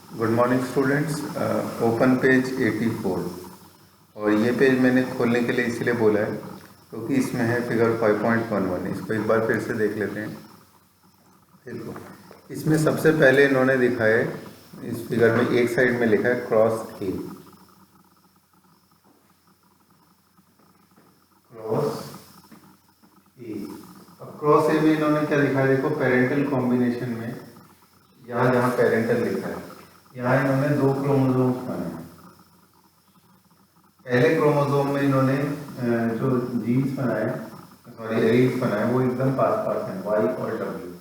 Good morning students. Open page 84 और ये page मैंने खोलने के लिए इसलिए बोला है क्योंकि इसमें है फिगर 5.11। इसको एक बार फिर से देख लेते हैं। देखो, इसमें सबसे पहले इन्होंने दिखाया है, इस फिगर में एक साइड में लिखा है क्रॉस ए। क्रॉस ए, अब क्रॉस ए में इन्होंने क्या लिखा है? देखो, पेरेंटल कॉम्बिनेशन में यहाँ जहाँ पेरेंटल लिखा है यहाँ इन्होंने दो क्रोमोसोम्स बनाए हैं। पहले क्रोमोसोम में इन्होंने जो जीन्स बनाए, सॉरी एलील्स बनाए, वो एकदम पास पास हैं, वाई और डब्ल्यू।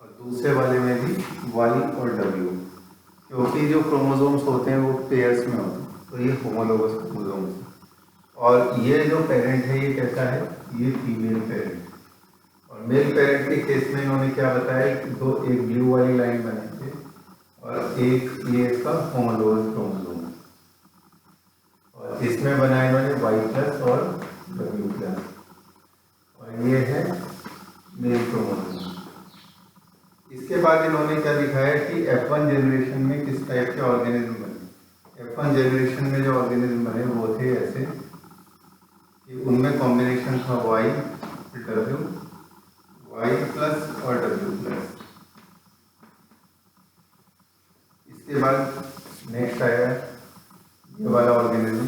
और दूसरे वाले में भी वाई और डब्ल्यू, क्योंकि जो क्रोमोसोम्स होते हैं वो पेयर्स में होते हैं, तो ये होमोलोगस क्रोमोसोम्स हैं। और ये जो पेरेंट है ये कैसा है? ये फीमेल पेरेंट। और मेल पेरेंट के केस में इन्होंने क्या बताया कि दो, एक ब्लू वाली लाइन बनाई थी और एक ये इसका होमोलोगस क्रोमोसोम है। और इसमें बनाया इन्होंने वाई प्लस और डब्ल्यू प्लस, और ये है मेल क्रोमोसोम। इसके बाद इन्होंने क्या दिखाया कि F1 जनरेशन में किस टाइप के ऑर्गेनिज्म बने। F1 जनरेशन में जो ऑर्गेनिज्म बने वो थे ऐसे कि उनमें कॉम्बिनेशन था वाई डब्ल्यू, वाई प्लस और डब्ल्यू प्लस। इसके बाद नेक्स्ट आया ये वाला ऑर्गेनिज्म,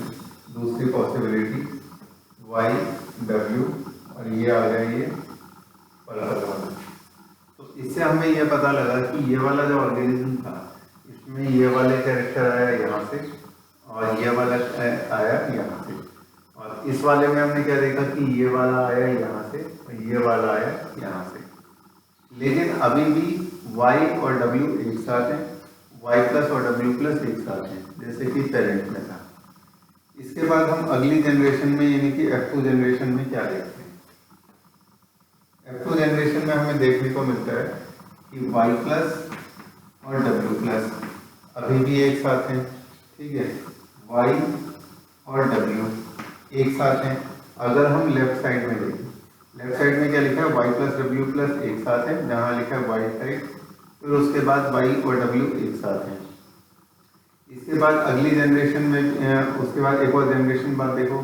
दूसरी पॉसिबिलिटी वाई डब्ल्यू, और ये आ गया ये पर्पल वाला। तो इससे हमें ये पता लगा कि ये वाला जो ऑर्गेनिज्म था इसमें ये वाले कैरेक्टर आया यहाँ से और ये वाला आया यहाँ से। और इस वाले में हमने क्या देखा कि ये वाला आया यहाँ से और ये वाला आया यहाँ से। लेकिन अभी भी y और w एक साथ हैं, y प्लस और w प्लस एक साथ हैं, जैसे कि पेरेंट में था। इसके बाद हम अगली जनरेशन में यानी कि F2 जनरेशन में क्या देखते हैं? F2 जनरेशन में हमें देखने को मिलता है कि y प्लस और w प्लस अभी भी एक साथ हैं, ठीक है। y और w एक साथ हैं। अगर हम लेफ्ट साइड में देखें, लेफ्ट साइड में क्या लिखा है? y प्लस डब्ल्यू प्लस एक साथ है, जहाँ लिखा है वाई साइड। फिर उसके बाद y और w एक साथ हैं। इसके बाद अगली जनरेशन में उसके बाद एक और जनरेशन बाद देखो,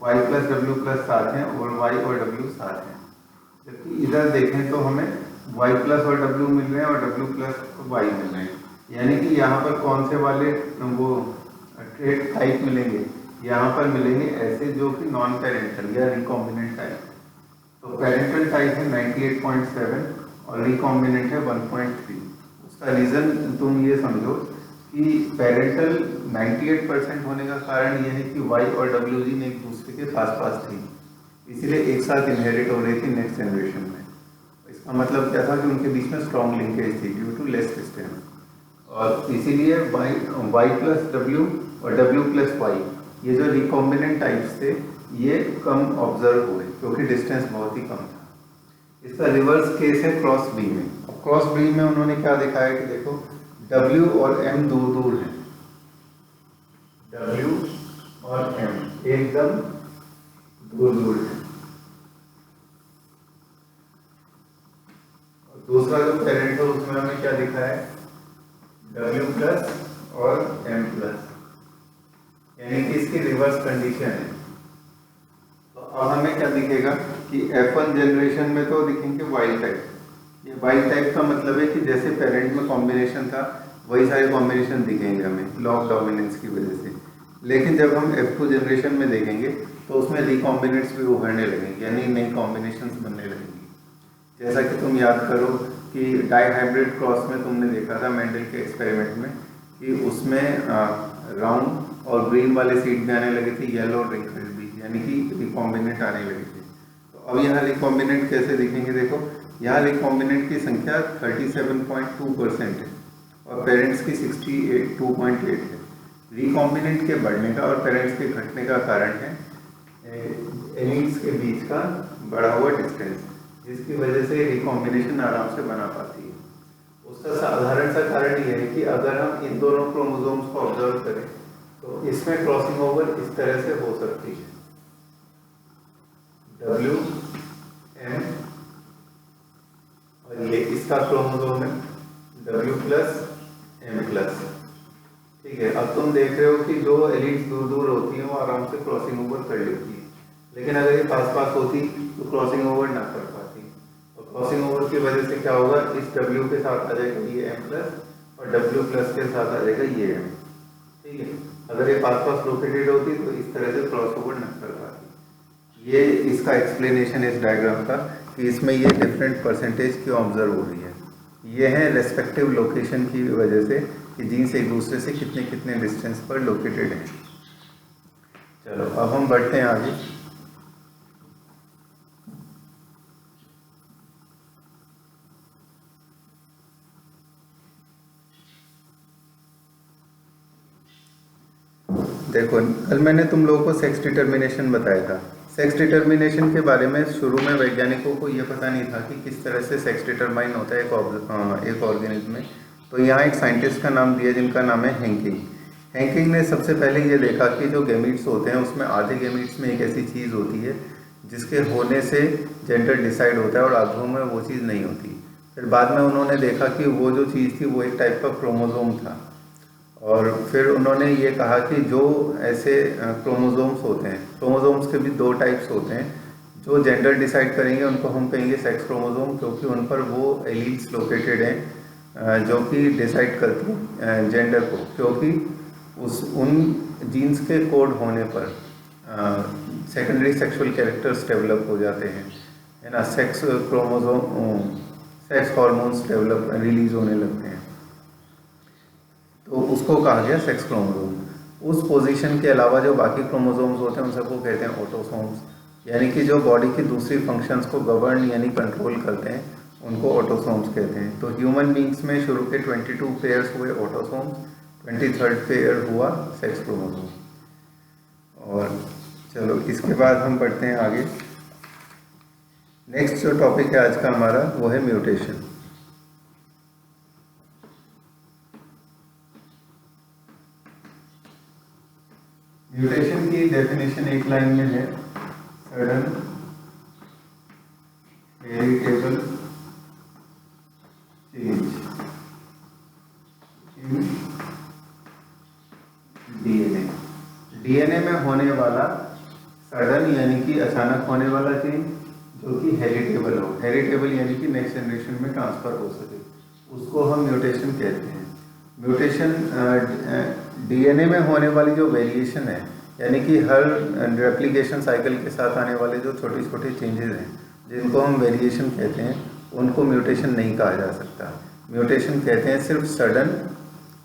y प्लस डब्ल्यू प्लस साथ हैं और y और w साथ हैं। जबकि इधर देखें तो हमें y प्लस और w मिल रहे हैं और w प्लस y मिल रहे हैं। यानी कि यहाँ पर कौन से वाले वो ट्रेट टाइप मिलेंगे? यहाँ पर मिलेंगे ऐसे जो कि नॉन पेरेंटल या रिकॉम्बिनेंट टाइप। तो पेरेंटल टाइप है 98.7 और रिकॉम्बिनेंट है 1.3। उसका रीज़न तुम ये समझो कि पेरेंटल 98% होने का कारण यह है कि y और w जीन एक दूसरे के पास पास थी, इसलिए एक साथ इनहेरिट हो रही थी नेक्स्ट जनरेशन में। इसका मतलब क्या था कि उनके बीच में स्ट्रॉन्ग लिंकेज थी ड्यू टू लेस डिस्टेंस, और इसीलिए y प्लस डब्ल्यू और w प्लस वाई, ये जो रिकॉम्बिनेंट टाइप्स थे ये कम ऑब्जर्व हुए क्योंकि डिस्टेंस बहुत ही कम था। इसका रिवर्स केस है क्रॉस बी में। अब क्रॉस बी में उन्होंने क्या दिखाया कि देखो W और M दूर दूर हैं, W और M एकदम दूर दूर है। और दूसरा जो पेरेंट है उसमें हमें क्या दिखा है? W प्लस और M प्लस, यानी कि इसकी रिवर्स कंडीशन है। तो अब हमें क्या दिखेगा कि F1 जनरेशन में तो दिखेंगे वाइल्ड टाइप। ये वाइल्ड टाइप का मतलब है कि जैसे पेरेंट में कॉम्बिनेशन था वही सारे कॉम्बिनेशन दिखेंगे हमें लॉग डोमिनेंस की वजह से। लेकिन जब हम F2 जनरेशन में देखेंगे तो उसमें रिकॉम्बिनेंट्स भी उभरने लगेंगे, यानी नई कॉम्बिनेशंस बनने लगेंगी। जैसा कि तुम याद करो कि डाइहाइब्रिड क्रॉस में तुमने देखा था मेंडल के एक्सपेरिमेंट में कि उसमें राउंड और ग्रीन वाले सीड भी आने लगे थे, येलो और रिंकल्ड भी, यानी कि रिकॉम्बिनेंट आने लगे थे। तो अब यहाँ रिकॉम्बिनेंट कैसे दिखेंगे? देखो, यहाँ रिकॉम्बिनेंट की संख्या 37.2% है और पेरेंट्स की 62.8 है। रिकॉम्बिनेंट के बढ़ने का और पेरेंट्स के घटने का कारण है एलील्स के बीच का बढ़ा हुआ डिस्टेंस, जिसकी वजह से रिकॉम्बिनेशन आराम से बना पाती है। उसका साधारण सा कारण यह है कि अगर हम इन दोनों क्रोमोसोम्स को ऑब्जर्व करें तो इसमें क्रॉसिंग ओवर इस तरह से हो सकती है, W M, और ये इसका क्रोमोसोम है W प्लस M प्लस। ठीक है, अब तुम देख रहे हो कि जो एलिट्स दूर दूर होती हैं वो आराम से क्रॉसिंग ओवर कर लेती है, लेकिन अगर ये पास पास होती तो क्रॉसिंग ओवर ना कर पाती। और क्रॉसिंग ओवर की वजह से क्या होगा, इस W के साथ आ जाएगा ये M प्लस और W प्लस के साथ आ जाएगा ये M। ठीक है, अगर ये पास पास लोकेटेड होती तो इस तरह से क्रॉस ओवर ना कर पाती। ये इसका एक्सप्लेनेशन इस डायग्राम का कि इसमें ये डिफरेंट परसेंटेज क्यों ऑब्जर्व हो रही है। ये है रेस्पेक्टिव लोकेशन की वजह से कि जीन्स एक दूसरे से कितने कितने डिस्टेंस पर लोकेटेड हैं। चलो अब हम बढ़ते हैं आगे। देखो कल मैंने तुम लोगों को सेक्स डिटर्मिनेशन बताया था। सेक्स डिटर्मिनेशन के बारे में शुरू में वैज्ञानिकों को यह पता नहीं था कि किस तरह से सेक्स डिटरमाइन होता है एक ऑर्गेनिज्म में। तो यहाँ एक साइंटिस्ट का नाम दिया जिनका नाम है हैंकिंग। हैंकिंग ने सबसे पहले ये देखा कि जो गैमीट्स होते हैं उसमें आधे गैमीट्स में एक ऐसी चीज़ होती है जिसके होने से जेंडर डिसाइड होता है और आधों में वो चीज़ नहीं होती। फिर बाद में उन्होंने देखा कि वो जो चीज़ थी वो एक टाइप का क्रोमोसोम था। और फिर उन्होंने ये कहा कि जो ऐसे क्रोमोसोम्स होते हैं, क्रोमोसोम्स के भी दो टाइप्स होते हैं। जो जेंडर डिसाइड करेंगे उनको हम कहेंगे सेक्स क्रोमोसोम, क्योंकि उन पर वो एलीट्स लोकेटेड हैं जो कि डिसाइड करती हैं जेंडर को, क्योंकि उन जीन्स के कोड होने पर सेकेंडरी सेक्सुअल कैरेक्टर्स डेवलप हो जाते हैं, है ना। Sex chromosome, sex hormones release होने लगते हैं, तो उसको कहा गया सेक्स क्रोमोसोम। उस पोजीशन के अलावा जो बाकी क्रोमोसोम्स होते हैं उन सबको कहते हैं ऑटोसोम्स, यानी कि जो बॉडी की दूसरी फंक्शंस को गवर्न यानी कंट्रोल करते हैं उनको ऑटोसोम्स कहते हैं। तो ह्यूमन बींग्स में शुरू के 22 पेयर्स हुए ऑटोसोम्स, 23rd पेयर हुआ सेक्स क्रोमोसोम। और चलो इसके बाद हम बढ़ते हैं आगे। नेक्स्ट जो टॉपिक है आज का हमारा वो है म्यूटेशन। म्यूटेशन की डेफिनेशन एक लाइन में है, sudden variable change in DNA. DNA में होने वाला सडन यानी कि अचानक होने वाला चेंज जो कि हेरिटेबल हो, हेरिटेबल यानी कि नेक्स्ट जनरेशन में ट्रांसफर हो सके, उसको हम म्यूटेशन कहते हैं। म्यूटेशन डीएनए में होने वाली जो वेरिएशन है, यानी कि हर रेप्लिकेशन साइकिल के साथ आने वाले जो छोटे छोटे चेंजेस हैं जिनको हम वेरिएशन कहते हैं, उनको म्यूटेशन नहीं कहा जा सकता। म्यूटेशन कहते हैं सिर्फ सडन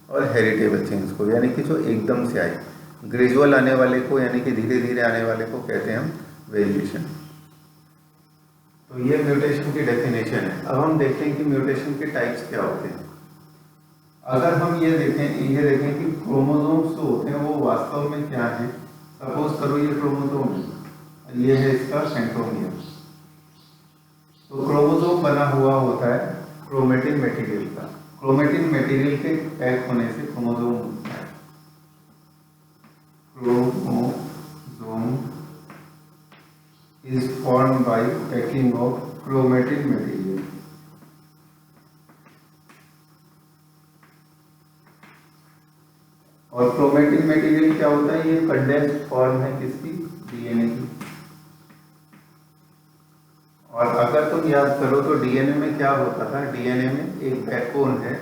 और हेरिटेबल चेंज को, यानी कि जो एकदम से आए, ग्रेजुअल आने वाले को यानी कि धीरे धीरे आने वाले को कहते हैं हम वेरिएशन। तो ये म्यूटेशन की डेफिनेशन है। अब हम देखते हैं कि म्यूटेशन के टाइप्स क्या होते हैं। अगर हम ये देखें कि क्रोमोसोम्स जो होते हैं वो वास्तव में क्या है। सपोज करो ये क्रोमोसोम है, ये है इसका सेंट्रोमियर। तो क्रोमोसोम बना हुआ होता है क्रोमेटिन मटेरियल का। क्रोमेटिन मटेरियल के पैक होने से क्रोमोसोम बनता है। Chromosome is formed by packing of chromatin material. और क्रोमेटिन मटेरियल क्या होता है, ये कंडेंस्ड फॉर्म है किसकी, डीएनए की। और अगर तुम याद करो तो डीएनए में क्या होता था, डीएनए में एक बैकबोन है,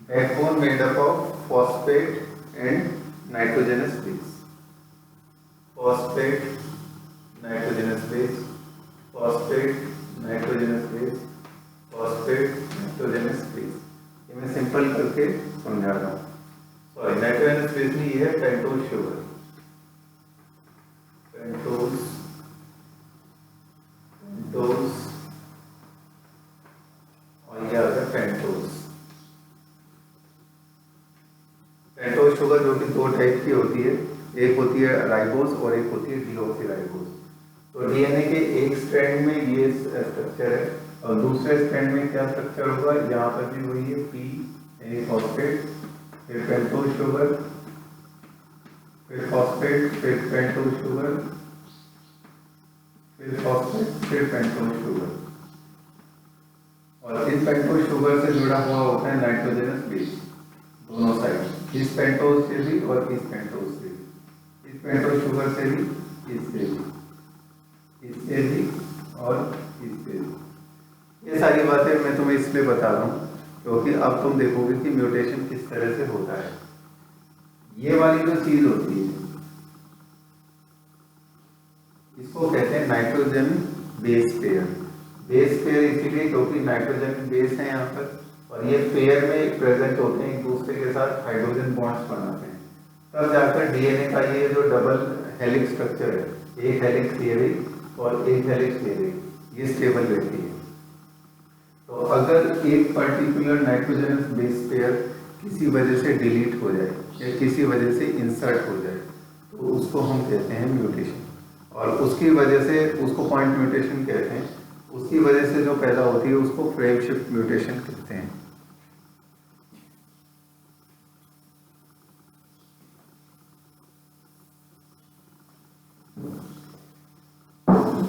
backbone made up of phosphate and nitrogenous base. Phosphate nitrogenous base, phosphate nitrogenous base, phosphate nitrogenous base. ये मैं सिंपल करके समझा रहा हूँ। सॉरी, नाइट्रोजनस बेस में ये है पेंटोज शुगर, पेंटोज और ये आ गया पेंटोज। पेंटोज शुगर जो कि दो टाइप की होती है, एक होती है राइबोज और एक होती है डीऑक्सीराइबोज। तो डीएनए के एक स्ट्रैंड में ये स्ट्रक्चर है और दूसरे स्ट्रैंड में क्या स्ट्रक्चर होगा, यहाँ पर भी वही है, पी यानी फॉस्फेट, फिर पेंटोज शुगर, फिर फॉस्फेट, फिर पेंटोज शुगर, फिर फॉस्फेट, फिर पेंटोज शुगर। और इस पेंटोज शुगर से जुड़ा हुआ होता है नाइट्रोजनस बेस। दोनों साइड, इस पेंटोज से भी और इस पेंटोज से भी, इस पेंटोज शुगर से भी, इससे भी, इससे भी और इससे भी। ये सारी बातें मैं तुम्हें इसलिए बता रहा हूँ क्योंकि अब तुम देखोगे कि म्यूटेशन किस तरह से होता है। ये वाली जो चीज होती है इसको कहते हैं nitrogen base pair. Base pair इसीलिए क्योंकि नाइट्रोजन बेस है यहाँ पर और ये पेयर में प्रेजेंट होते हैं, एक दूसरे के साथ हाइड्रोजन बॉन्ड्स बनाते हैं, तब जाकर डीएनए का ये जो डबल हेलिक्स स्ट्रक्चर है, एक हेलिक्स ये रही और एक हेलिक्स ये रही, ये स्टेबल रहती है। तो अगर एक पर्टिकुलर नाइट्रोजनस बेस पेयर किसी वजह से डिलीट हो जाए या किसी वजह से इंसर्ट हो जाए तो उसको हम कहते हैं म्यूटेशन, और उसकी वजह से उसको पॉइंट म्यूटेशन कहते हैं। उसकी वजह से जो पैदा होती है उसको फ्रेम शिफ्ट म्यूटेशन कहते हैं।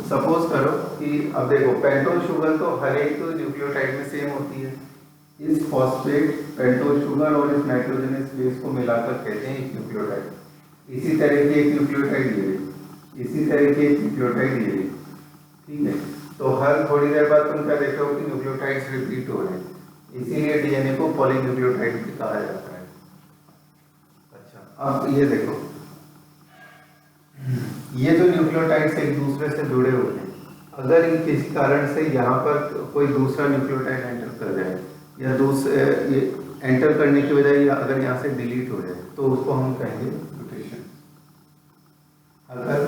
सपोज करो कि अब देखो पेंटोज शुगर तो हर एक तो न्यूक्लियोटाइड में सेम होती है। इस फॉस्फेट पेंटोज शुगर और इस नाइट्रोजनस बेस को मिलाकर कहते हैं एक न्यूक्लियोटाइड। इसी तरह की एक न्यूक्लियोटाइड ये, इसी तरह की एक न्यूक्लियोटाइड ये, ठीक है। तो हर थोड़ी देर बाद तुम क्या देख रहे हो कि न्यूक्लियोटाइड्स रिपीट हो रहे हैं, इसीलिए डीएनए को पॉलीन्यूक्लियोटाइड भी कहा जाता है। अच्छा, अब ये देखो, ये जो न्यूक्लियोटाइड्स एक दूसरे से जुड़े हुए हैं, अगर इन किसी कारण से यहाँ पर कोई दूसरा न्यूक्लियोटाइड एंटर कर जाए या दूसरे ये एंटर करने की बजाय या अगर यहाँ से डिलीट हो जाए तो उसको हम कहेंगे म्यूटेशन। अगर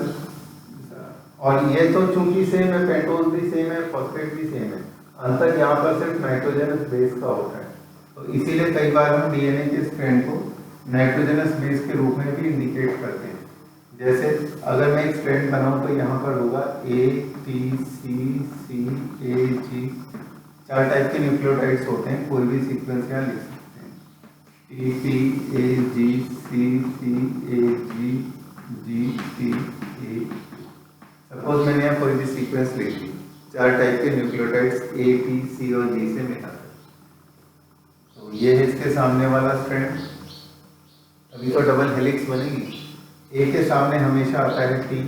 और ये तो चूंकि सेम है, पेंटोज भी सेम है, फॉस्फेट भी सेम है, अंतर यहाँ पर सिर्फ नाइट्रोजनस बेस का होता है। तो इसीलिए कई बार हम डीएनए के स्ट्रैंड को नाइट्रोजनस बेस के रूप में भी इंडिकेट करते हैं। जैसे अगर मैं एक स्ट्रैंड बनाऊं तो यहाँ पर होगा A T C C A G, 4 type के न्यूक्लियोटाइड्स होते हैं, कोई भी सीक्वेंस यहाँ लिख सकते हैं, T T A G C C A G G T A. Suppose मैंने यहाँ कोई भी सीक्वेंस लिख ली, 4 टाइप के न्यूक्लियोटाइड्स ए टी सी और जी से मिलाकर, तो ये है इसके सामने वाला स्ट्रैंड। अभी तो डबल हेलिक्स बनेगी। ए के सामने हमेशा आता है टी,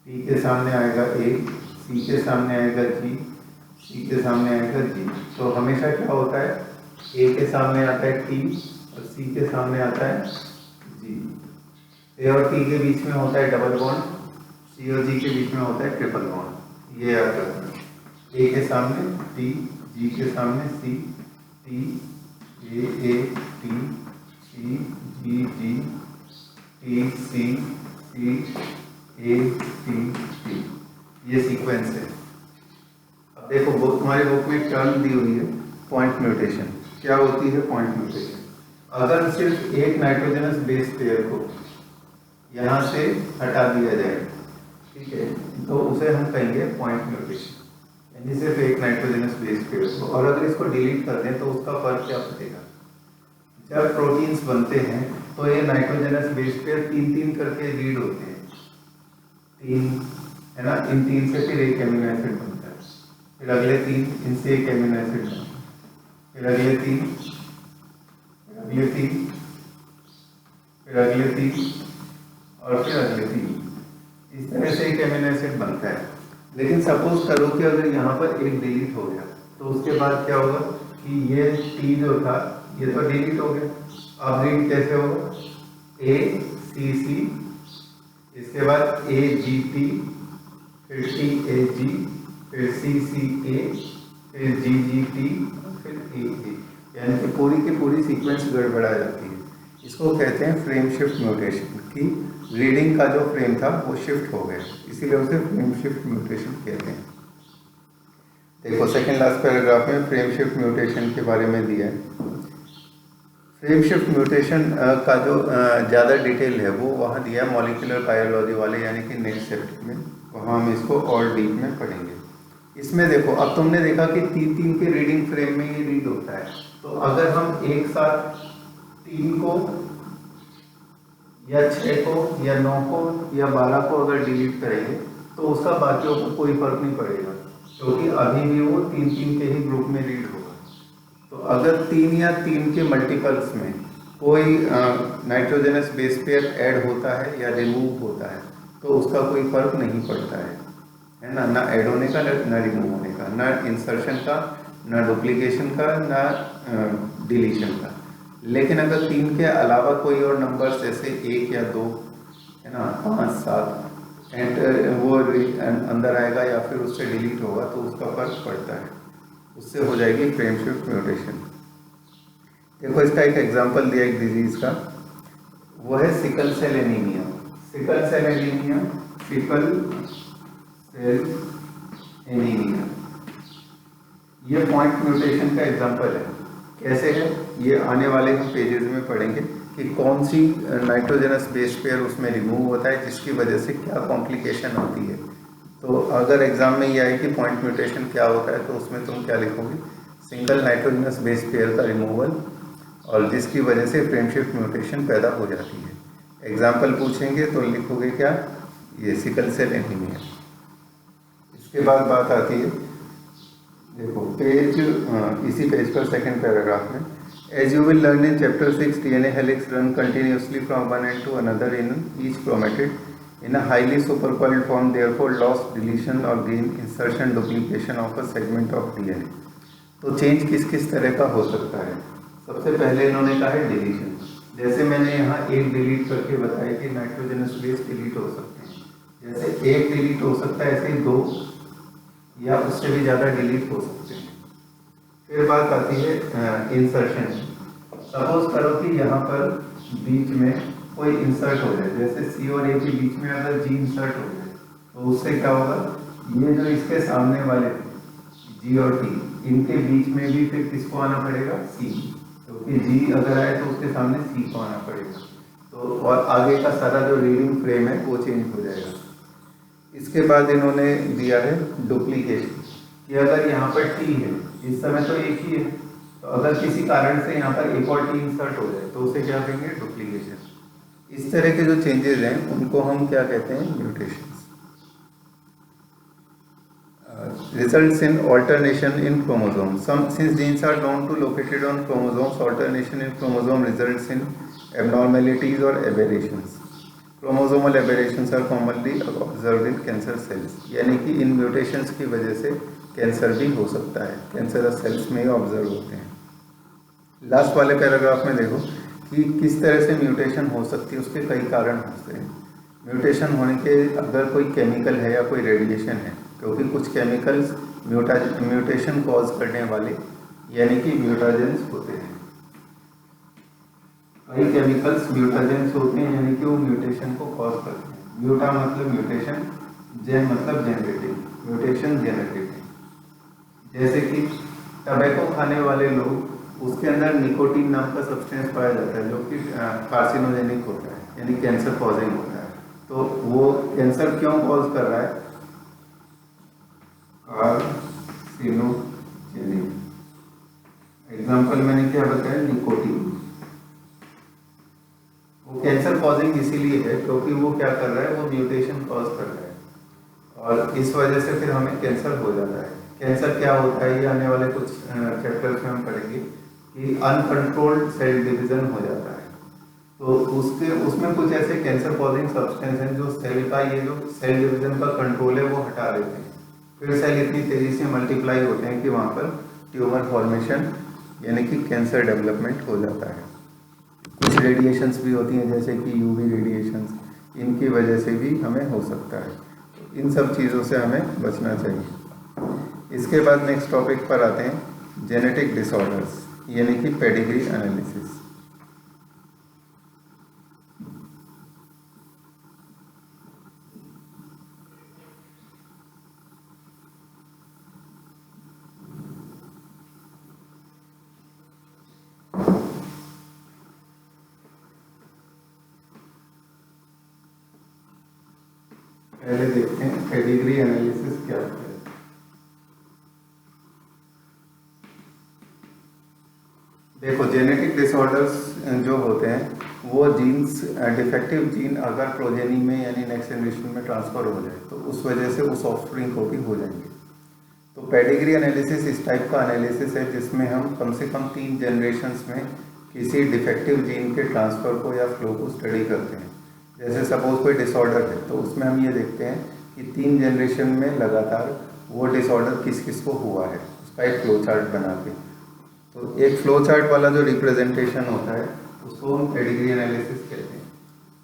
टी के सामने आएगा ए, सी के सामने आएगा जी, सी के सामने आएगा जी। तो हमेशा क्या होता है, ए के सामने आता है टी और सी के सामने आता है जी। ए और टी के बीच में होता है डबल बॉन्ड, सी और जी के बीच में होता है ट्रिपल बॉन्ड। ये याद रखना, ए के सामने टी, जी के सामने C, T A T C G G T C C A T T, ये सीक्वेंस है। अब देखो तुम्हारे बुक में टर्म दी हुई है पॉइंट म्यूटेशन। क्या होती है पॉइंट म्यूटेशन? अगर सिर्फ एक नाइट्रोजनस बेस पेयर को यहाँ से हटा दिया जाए, ठीक है, तो उसे हम कहेंगे पॉइंट म्यूटेशन, यानी सिर्फ एक नाइट्रोजनस बेस पेयर को। और अगर इसको डिलीट कर दें तो उसका फर्क क्या पड़ेगा? जब प्रोटीन्स बनते हैं तो ये नाइट्रोजनस बेस पेयर 3-3 करके रीड होते हैं, 3 है ना, इन 3 से फिर एक एमिनो एसिड बनता है, फिर अगले 3 इनसे एक एमिनो एसिड बनता है, फिर अगले 3, फिर अगले 3, फिर अगले 3 और फिर अगले 3, इस तरह से एक एमिनो एसिड बनता है। लेकिन सपोज करो कि अगर यहाँ पर एक डिलीट हो गया तो उसके बाद क्या होगा कि ये टी जो था ये तो डिलीट हो गया। अब रीड कैसे होगा? ए सी सी, इसके बाद ए जी टी, फिर टी ए जी, फिर सी सी ए, फिर जी जी टी, फिर ए ए, यानी कि पूरी की पूरी सीक्वेंस गड़बड़ा जाती है। इसको कहते हैं फ्रेम शिफ्ट म्यूटेशन, की रीडिंग का जो फ्रेम था वो शिफ्ट हो गया, इसीलिए उसे फ्रेम शिफ्ट म्यूटेशन कहते हैं। देखो सेकेंड लास्ट पैराग्राफ में फ्रेम शिफ्ट म्यूटेशन के बारे में दिया है। फ्रेम शिफ्ट म्यूटेशन का जो ज़्यादा डिटेल है वो वहाँ दिया है मॉलिक्यूलर बायोलॉजी वाले यानी कि नेक्स्ट चैप्टर में, वहाँ हम इसको और डीप में पढ़ेंगे। इसमें देखो अब तुमने देखा कि 3-3 के रीडिंग फ्रेम में ये रीड होता है, तो अगर हम एक साथ 3 को या 6 को या 9 को या 12 को अगर डिलीट करेंगे तो उसका बाकियों को कोई फर्क नहीं पड़ेगा, क्योंकि अभी भी वो 3-3 के ही ग्रुप में रीड होगा। तो अगर 3 या 3 के मल्टीपल्स में कोई नाइट्रोजनस बेस पेयर ऐड होता है या रिमूव होता है तो उसका कोई फर्क नहीं पड़ता है ना, ना ऐड होने का ना रिमूव होने का, ना इंसर्शन का, ना डुप्लीकेशन का, ना डिलीशन का। लेकिन अगर 3 के अलावा कोई और नंबर्स जैसे 1 या 2 है ना, 5, 7 एंटर वो अंदर आएगा या फिर उससे डिलीट होगा तो उसका फर्क पड़ता है, उससे हो जाएगी फ्रेम शिफ्ट म्यूटेशन। देखो इसका एक एग्जांपल दिया एक डिजीज का, वो है sickle cell anaemia. Sickle cell anaemia, sickle cell anaemia, ये पॉइंट म्यूटेशन का एग्जांपल है। कैसे है ये आने वाले हम पेजेस में पढ़ेंगे कि कौन सी नाइट्रोजनस बेस पेयर उसमें रिमूव होता है जिसकी वजह से क्या कॉम्प्लिकेशन होती है। तो अगर एग्जाम में ये आए कि पॉइंट म्यूटेशन क्या होता है तो उसमें तुम क्या लिखोगे, सिंगल नाइट्रोजनस बेस पेयर का रिमूवल और जिसकी वजह से फ्रेम शिफ्ट म्यूटेशन पैदा हो जाती है। एग्जाम्पल पूछेंगे तो लिखोगे क्या, ये सिकल सेल एनीमिया। इसके बाद बात आती है, देखो पेज इसी पेज पर सेकंड पैराग्राफ में, as you will learn in chapter 6 DNA helix run continuously from one end to another in each chromatid in a highly supercoiled form, therefore loss, deletion or gain, insertion, duplication of a segment of DNA। तो change किस किस तरह का हो सकता है। सबसे पहले इन्होंने कहा है डिलीशन, जैसे मैंने यहाँ एक डिलीट करके बताया कि नाइट्रोजनस बेस डिलीट हो सकते हैं, जैसे एक डिलीट हो सकता है ऐसे ही 2 या उससे भी ज़्यादा डिलीट हो सकते हैं। फिर बात आती है इंसर्शन। सपोज करो कि यहाँ पर बीच में कोई इंसर्ट हो जाए, जैसे सी और ए के बीच में अगर जी इंसर्ट हो जाए तो उससे क्या होगा, ये जो इसके सामने वाले जी और टी, इनके बीच में भी फिर किसको आना पड़ेगा, सी, क्योंकि जी अगर आए तो उसके सामने सी को आना पड़ेगा। तो और आगे का सारा जो रीडिंग फ्रेम है वो चेंज हो जाएगा। इसके बाद इन्होंने दिया है डुप्लीकेशन, कि अगर यहाँ पर टी है, इस समय तो एक ही है, तो अगर किसी कारण से यहाँ पर एक और टी इंसर्ट हो जाए तो उसे क्या कहेंगे, डुप्लीकेशन। इस तरह के जो चेंजेस हैं उनको हम क्या कहते हैं, mutations. Results in alternation in chromosomes. Since genes are known to located on chromosomes, alternation in chromosome results in abnormalities or aberrations. Chromosomal aberrations are commonly observed in cancer cells. यानी कि इन mutations की वजह से cancer भी हो सकता है, cancerous cells में ऑब्जर्व होते हैं। लास्ट वाले पैराग्राफ में देखो कि किस तरह से म्यूटेशन हो सकती है, उसके कई कारण होते हैं। म्यूटेशन होने के अगर कोई केमिकल है या कोई रेडिएशन है, क्योंकि कुछ केमिकल्स म्यूटेशन कॉज करने वाले यानी कि म्यूटाजेंस होते हैं। कई केमिकल्स म्यूटाजेंस होते हैं यानी कि वो म्यूटेशन को कॉज करते हैं। म्यूटा मतलब म्यूटेशन, जेन मतलब जेनरेटिव, म्यूटेशन जेनरेटिव। जैसे कि टबैको खाने वाले लोग, उसके अंदर निकोटीन नाम का सब्सटेंस पाया जाता है जो कि कार्सिनोजेनिक होता है यानी कैंसर कॉजिंग होता है। तो वो कैंसर क्यों कॉज कर रहा है, कार्सिनोजेनिक। एग्जाम्पल मैंने क्या बताया, निकोटीन। वो कैंसर कॉजिंग इसीलिए है क्योंकि वो क्या कर रहा है, वो म्यूटेशन कॉज कर रहा है और इस वजह से फिर हमें कैंसर हो जाता है। कैंसर क्या होता है ये आने वाले कुछ चैप्टर्स में हम पढ़ेंगे कि अनकंट्रोल्ड सेल डिवीजन हो जाता है। तो उसमें कुछ ऐसे कैंसर कॉजिंग सब्सटेंस हैं जो सेल का ये जो सेल डिवीजन का कंट्रोल है वो हटा देते हैं। फिर सेल इतनी तेजी से मल्टीप्लाई होते हैं कि वहाँ पर ट्यूमर फॉर्मेशन यानी कि कैंसर डेवलपमेंट हो जाता है। कुछ रेडिएशंस भी होती हैं जैसे कि यूवी रेडिएशंस, इनकी वजह से भी हमें हो सकता है। तो इन सब चीज़ों से हमें बचना चाहिए। इसके बाद नेक्स्ट टॉपिक पर आते हैं, जेनेटिक डिसऑर्डर्स यानी कि पेडिग्री एनालिसिस। पहले देखते हैं पेडिग्री एनालिसिस क्या होता है। देखो जेनेटिक डिसऑर्डर्स जो होते हैं वो जीन्स, डिफेक्टिव जीन अगर प्रोजेनी में यानी नेक्स्ट जनरेशन में ट्रांसफर हो जाए तो उस वजह से उस ऑफस्प्रिंग को भी हो जाएंगे। तो पेडिग्री एनालिसिस इस टाइप का एनालिसिस है जिसमें हम कम से कम 3 जनरेशन्स में किसी डिफेक्टिव जीन के ट्रांसफ़र को या फ्लो को स्टडी करते हैं। जैसे सपोज कोई डिसऑर्डर है तो उसमें हम ये देखते हैं कि 3 जनरेशन में लगातार वो डिसऑर्डर किस किस को हुआ है, उसका एक फ्लो चार्ट बना के। तो एक फ्लो चार्ट वाला जो रिप्रेजेंटेशन होता है उसको हम पेडिग्री एनालिसिस कहते हैं।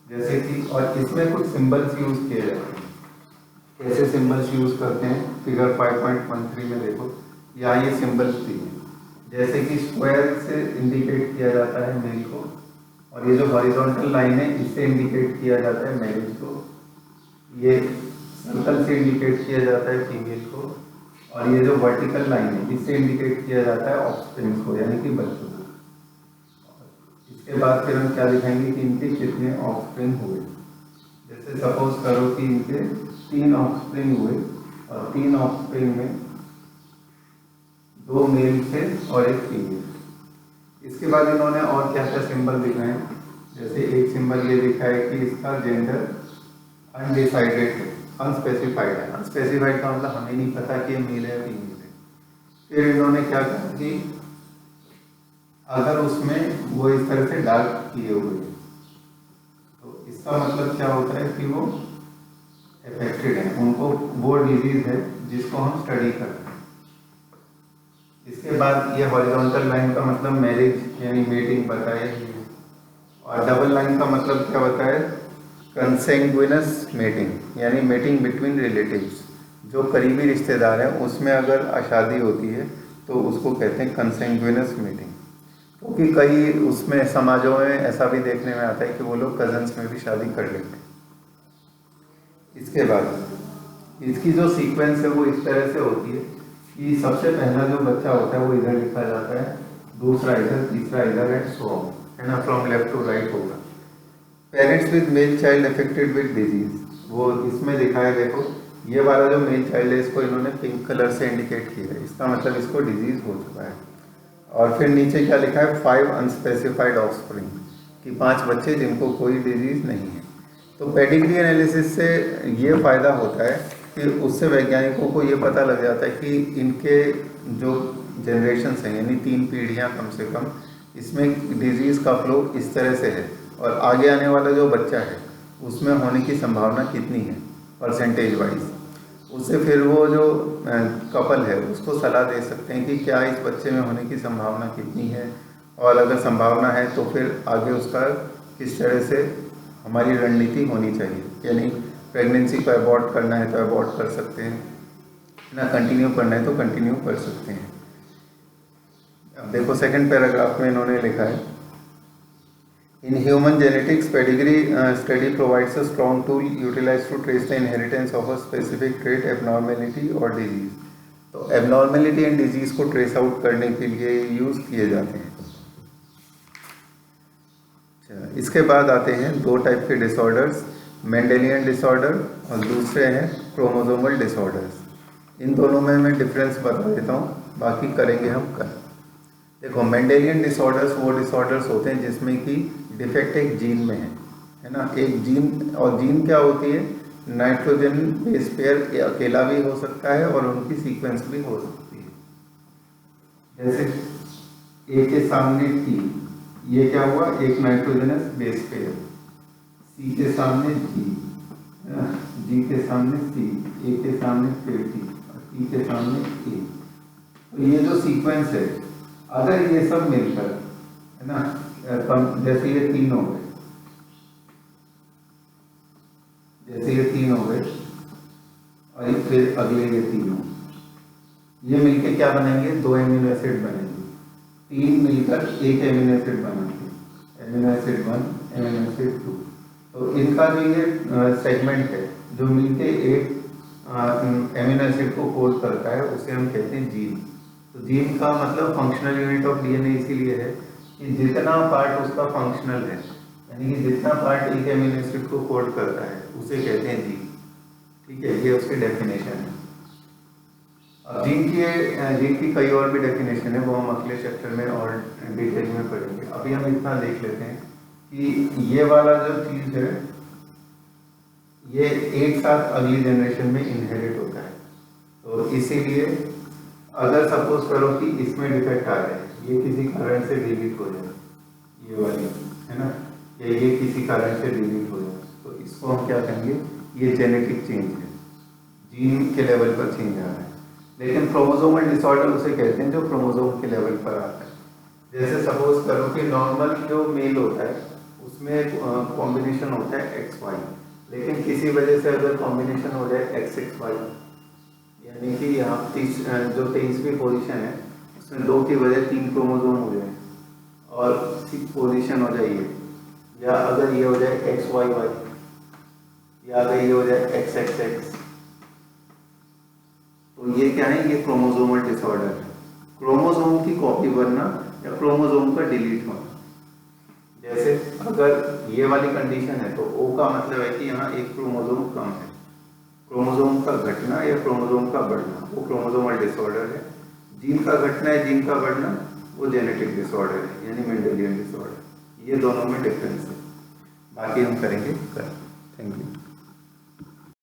जैसे कि और इसमें कुछ सिंबल्स यूज़ किए जाते हैं। कैसे सिंबल्स यूज़ करते हैं, फिगर 5.13 में देखो, यहाँ ये सिंबल्स दिए हैं। जैसे कि स्क्वायर से इंडिकेट किया जाता है मेल को, और ये जो हॉरिजॉन्टल लाइन है इससे इंडिकेट किया जाता है मैरिज को, ये सर्कल से इंडिकेट किया जाता है फीमेल को, और ये जो वर्टिकल लाइन है इससे इंडिकेट किया जाता है ऑफस्प्रिंग को, यानी कि बच्चों को। इसके बाद फिर हम क्या दिखाएंगे कि इनके कितने ऑफस्प्रिंग हुए। जैसे सपोज करो कि इनके 3 ऑफस्प्रिंग हुए और 3 ऑफस्प्रिंग में 2 मेल थे और 1 फीमेल। इसके बाद इन्होंने और क्या क्या सिंबल दिखाए, जैसे एक सिंबल ये दिखा है कि इसका जेंडर अनडिसाइडेड है, अनस्पेसिफाइड है। अनस्पेसिफाइड का मतलब हमें नहीं पता कि ये मेल है फीमेल है। फिर इन्होंने क्या कहा कि अगर उसमें वो इस तरह से डार्क किए हुए हैं तो इसका मतलब क्या होता है कि वो अफेक्टेड है, उनको वो डिजीज है जिसको हम स्टडी करते हैं। इसके बाद ये हॉरिजॉन्टल लाइन का मतलब मैरिज यानी मेटिंग बताए, और डबल लाइन का मतलब क्या बताए, कंसेंगुइनस मेटिंग यानी मेटिंग बिटवीन रिलेटिव्स। जो करीबी रिश्तेदार हैं उसमें अगर शादी होती है तो उसको कहते हैं कंसेंगुइनस मेटिंग। क्योंकि कई उसमें समाजों में ऐसा भी देखने में आता है कि वो लोग कजन्स में भी शादी कर लेते हैं। इसके बाद इसकी जो सीक्वेंस है वो इस तरह से होती है कि सबसे पहला जो बच्चा होता है वो इधर लिखा जाता है, दूसरा इधर, तीसरा इधर एंड सो ऑन, है ना, फ्रॉम लेफ्ट टू राइट होगा। Parents with male child affected with disease, वो इसमें दिखा है, देखो ये वाला जो मेल चाइल्ड है इसको इन्होंने पिंक कलर से इंडिकेट किया है, इसका मतलब इसको डिजीज हो चुका है। और फिर नीचे क्या लिखा है, 5 अनस्पेसिफाइड ऑफस्प्रिंग, कि 5 बच्चे जिनको कोई डिजीज नहीं है। तो पेडिग्री एनालिसिस से ये फ़ायदा होता है कि उससे वैज्ञानिकों को ये पता लग जाता है कि इनके जो जनरेशन्स हैं यानी 3 पीढ़ियाँ कम से कम, इसमें डिजीज़ का फ्लो इस तरह से है, और आगे आने वाला जो बच्चा है उसमें होने की संभावना कितनी है परसेंटेज वाइज। उससे फिर वो जो कपल है उसको सलाह दे सकते हैं कि क्या इस बच्चे में होने की संभावना कितनी है, और अगर संभावना है तो फिर आगे उसका किस तरह से हमारी रणनीति होनी चाहिए। यानी प्रेगनेंसी को अबॉर्ट करना है तो अबॉर्ट कर सकते हैं ना, कंटिन्यू करना है तो कंटिन्यू कर सकते हैं। अब देखो सेकंड पैराग्राफ में इन्होंने लिखा है, in human genetics pedigree study provides a strong tool utilize to trace the inheritance of a specific trait, abnormality और डिजीज। तो एबनॉर्मेलिटी एंड डिजीज को ट्रेस आउट करने के लिए यूज़ किए जाते हैं। इसके बाद आते हैं 2 टाइप के डिसऑर्डर्स, मेंडेलियन डिसऑर्डर और दूसरे हैं क्रोमोसोमल डिसऑर्डर्स। इन दोनों में मैं डिफरेंस बता देता हूँ, बाकी करेंगे हम कल। देखो मेंडेलियन डिसऑर्डर्स वो डिसऑर्डर्स होते हैं जिसमें कि डिफेक्ट एक जीन में है ना, एक जीन, और जीन क्या होती है, नाइट्रोजन बेस पेयर अकेला भी हो सकता है और उनकी सीक्वेंस भी हो सकती है। जैसे ए के सामने टी, ये क्या हुआ, एक नाइट्रोजनस बेस पेयर, सी के सामने जी के सामने सी, ए के सामने फिर टी, और टी के सामने ए। तो ये जो सीक्वेंस है अगर ये सब मिलकर, है ना, जैसे ये 3 हो गए, जैसे ये 3 हो गए और ये फिर अगले ये 3 हो, ये मिलके क्या बनेंगे, 2 एमिनो एसिड बनेंगे। 3 मिलकर एक एमिनो एसिड बनाते हैं, एमिनो एसिड 1, एमिनो एसिड 2। तो इनका जो ये सेगमेंट है जो मिलके एक एमिनो एसिड को कोड करता है उसे हम कहते हैं जीन। तो जीन का मतलब फंक्शनल यूनिट ऑफ डीएनए इसीलिए है कि जितना पार्ट उसका फंक्शनल है, यानी कि जितना पार्ट एक एमिनो एसिड को कोड करता है उसे कहते हैं जीन। ठीक है, ये उसकी डेफिनेशन है। अब जीन की कई और भी डेफिनेशन है, वो हम अगले चैप्टर में और डिटेल में पढ़ेंगे। अभी हम इतना देख लेते हैं कि ये वाला जो चीज़ है ये एक साथ अगली जनरेशन में इनहेरिट होता है। तो इसीलिए अगर सपोज करो कि इसमें डिफेक्ट आ जाए, ये किसी कारण से डिलीट हो जाए, ये वाली है ना, या ये किसी कारण से डिलीट हो जाए, तो इसको हम क्या कहेंगे, ये जेनेटिक चेंज है, जीन के लेवल पर चेंज आ रहा है। लेकिन क्रोमोसोमल डिसऑर्डर उसे कहते हैं जो क्रोमोसोम के लेवल पर आता है। जैसे सपोज करो कि नॉर्मल जो मेल होता है उसमें कॉम्बिनेशन होता है एक्स वाई, लेकिन किसी वजह से अगर कॉम्बिनेशन हो जाए एक्स एक्स वाई, यानी कि यहाँ जो 23वीं पोजीशन है उसमें 2 की वजह 3 क्रोमोसोम हो जाए और 6 पोजीशन हो जाइए, या अगर ये हो जाए एक्स वाई वाई, या अगर ये हो जाए एक्स एक्स एक्स, तो ये क्या है, ये क्रोमोसोमल डिसऑर्डर है। क्रोमोसोम की कॉपी बनना या क्रोमोसोम का डिलीट होना। जैसे अगर ये वाली कंडीशन है तो ओ का मतलब है कि यहाँ एक क्रोमोसोम कम है, क्रोमोसोम का घटना या क्रोमोसोम का बढ़ना वो क्रोमोसोमल डिसऑर्डर है। जीन का घटना या जीन का बढ़ना वो जेनेटिक डिसऑर्डर है, यानी मेंडेलियन डिसऑर्डर। ये दोनों में डिफरेंस है, बाकी हम करेंगे कल। Thank you.